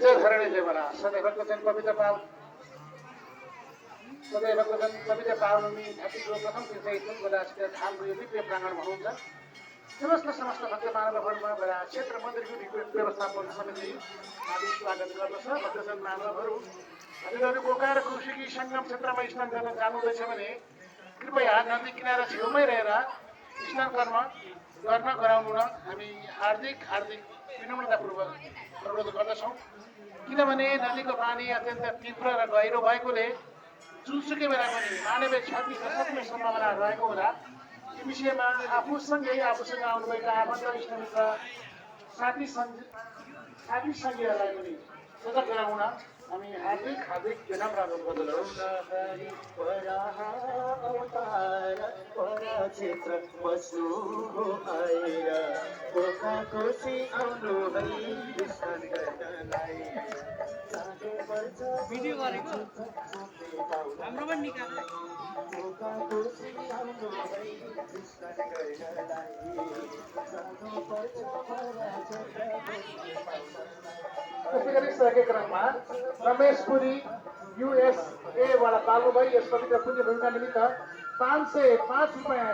जय धरणी देवना सदैव भक्तजन कविता पाल सदैव भक्तजन कविता पावनी घाटीको प्रथम तीर्थयात्री बदासका धामको यो दिव्य प्राङ्गणमा हुनुहुन्छ। समस्त भक्त मानवहरूमा बडा क्षेत्र मन्दिरको व्यवस्थापन समिति हार्दिक स्वागत गर्दछ। भक्तजन मानवहरू हजुरहरू बोका र कुर्सीकी सङ्गम क्षेत्रमा स्नान गर्न जानुहुँदैछ भने कृपया नदी किनारा छेउमै रहेर स्नान गर्न गराउनु न हामी हार्दिक विनम्रतापूर्वक अनुरोध गर्दछौँ। किनभने नदीको पानी अत्यन्त तीव्र र गहिरो भएकोले जुनसुकै बेला पनि मानवीय क्षति खस्ने सम्भावना रहेको हुँदा यो विषयमा आफूसँग आउनुभएका आफन्त इष्टमित्र साथी सङ्गीहरूलाई पनि सजग गराउन हामी हार्दिक विनम्र अनुरोध भिडियो गरेको हाम्रो पनि निकाल्नु। त्यसै गरी सकेको क्रममा रमेश पुरी USA बाट पाल्नु भई यस पवित्र पुण्य भूमिका निमित्त 505 रुपियाँ